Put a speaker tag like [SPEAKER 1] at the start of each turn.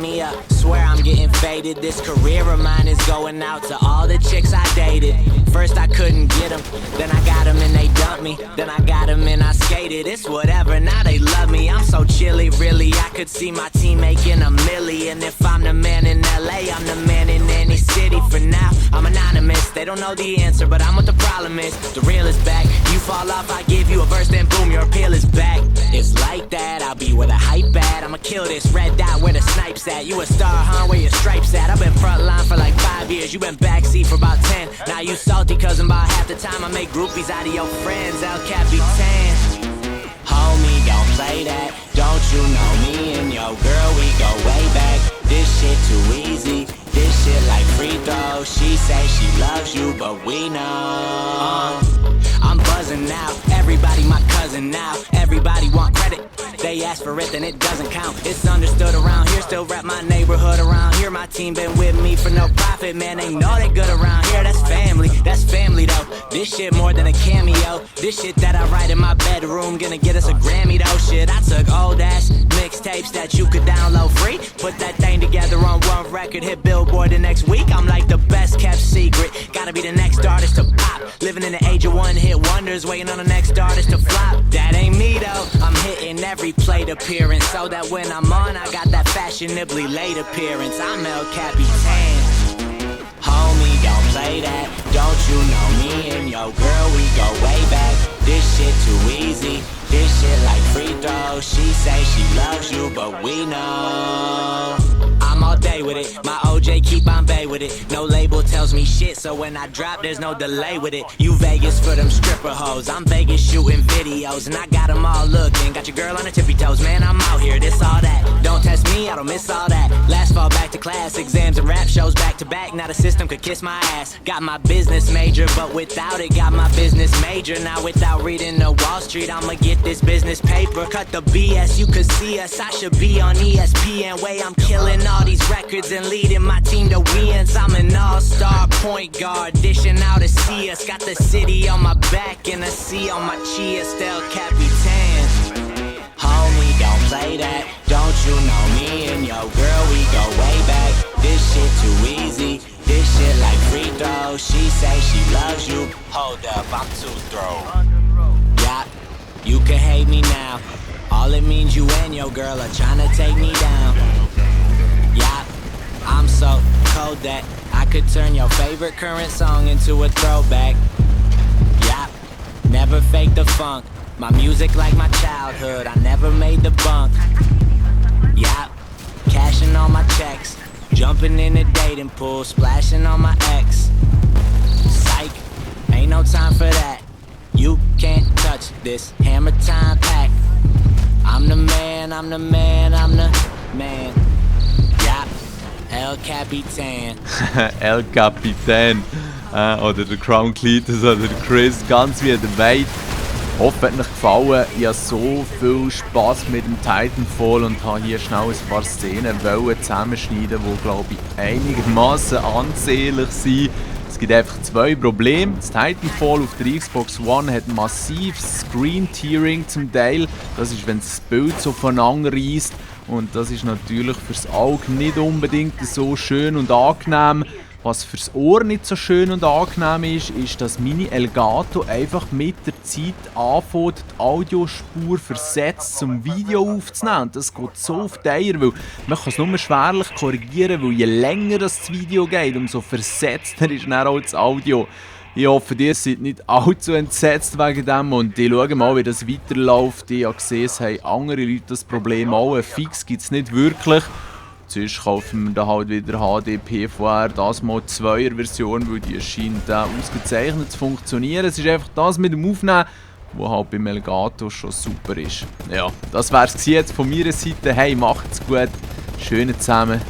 [SPEAKER 1] line me up. Swear I'm getting faded. This career of mine is going out to all the chicks I dated. First I couldn't get them, then I got them and they dumped me. Then I got them and I skated. It's whatever, now they love me. I'm so chilly, really. I could see my team making a million. If I'm the man in LA, I'm the man in any city. For now, I'm anonymous. They don't know the answer, but I'm what the problem is. The real is back. You fall off, I give you a verse, then boom, your appeal is back. It's like that, I'll be where the hype at. I'ma kill this red dot where the snipes at. You a star, huh? Where your stripes at? I've been front line for like 5 years. You been backseat for about 10. Now you salty cause about half the time I make groupies out of your friends. El Capitan. Homie, don't play that. Don't you know me and your girl, we go way back. This shit too easy. This shit like free throws. She say she loves you, but we know. I'm buzzing now. Everybody my cousin now. Everybody want credit. They ask for it, then it doesn't count. It's understood around here. Still rap my neighborhood around here. My team been with me for no profit, man. They know they good around here. That's family. That's family though. This shit more than a cameo. This shit that I write in my bedroom gonna get us a Grammy though. Shit, I took old ass mixtapes that you could download free. Put that thing together on one record. Hit Billboard the next week. I'm like the best kept secret. Gotta be the next artist to pop. Living in the age of one-hit wonders. Waiting on the next artist to flop. That ain't me though. I'm hitting every plate appearance, so that when I'm on, I got that fashionably late appearance. I'm El Capitan. Homie, don't play that. Don't you know me and your girl, we go way back. This shit too easy. This shit like free throws. She say she loves you, but we know. I'm all day with it. My OJ keep on bay with it. No label tells me shit, so when I drop, there's no delay with it. You Vegas for them stripper hoes. I'm Vegas shooting videos, and I got them all looking. Got your girl on her tippy toes, man, I'm out here, this all that. Don't test me, I don't miss all that. Last fall back to class, exams and rap shows back to back. Now the system could kiss my ass. Got my business major, but without it, got my business major. Now without reading the Wall Street, I'ma get this business paper. Cut the BS, you could see us. I should be on ESPN. Way I'm killing all these records and leading my team to wins. I'm an all-star point guard, dishing out a CS. Got the city on my back and a C on my chest. El Capitan. Homie, don't play that. Don't you know me and your girl, we go way back. This shit too easy. This shit like free throws. She say she loves you. Hold up, I'm too throw. Yeah, you can hate me now. All it means you and your girl are trying to take me down. Yeah, I'm so cold that I could turn your favorite current song into a throwback. Yeah, never fake the funk. My music like my childhood, I never made the bunk. Yeah, cashing all my checks. Jumping in the dating pool, splashing on my ex. Psych, ain't no time for that. You can't touch this hammer time pack. I'm the man, I'm the man, I'm the man. Ja, El Capitan.
[SPEAKER 2] El Capitan. Oder der Crown Cletus oder der Chris, ganz wie der Wade. Hoffe, hat euch gefallen. Ich hatte so viel Spass mit dem Titanfall und habe hier schnell ein paar Szenen zusammenschneiden, die, glaube ich, einigermaßen ansehnlich sind. Es gibt einfach zwei Probleme. Das Titanfall auf der Xbox One hat massives Screen-Tearing zum Teil. Das ist, wenn das Bild so voneinander reisst. Und das ist natürlich fürs Auge nicht unbedingt so schön und angenehm. Was fürs Ohr nicht so schön und angenehm ist, ist, dass meine Elgato einfach mit der Zeit anfängt, die Audiospur versetzt zum Video aufzunehmen. Und das geht so auf die Eier, weil man kann es nur schwerlich korrigieren, weil je länger das Video geht, umso versetzter ist dann auch das Audio. Ich hoffe, ihr seid nicht allzu entsetzt wegen dem und ich schaue mal, wie das weiterläuft. Ich habe gesehen, es haben andere Leute das Problem auch. Ein Fix gibt es nicht wirklich. Sonst kaufen wir dann halt wieder HDPVR, das mal 2er Version, weil die scheint ausgezeichnet zu funktionieren. Es ist einfach das mit dem Aufnehmen, was halt beim Elgato schon super ist. Ja, das wäre es jetzt von meiner Seite. Hey, macht's gut, schöne zusammen.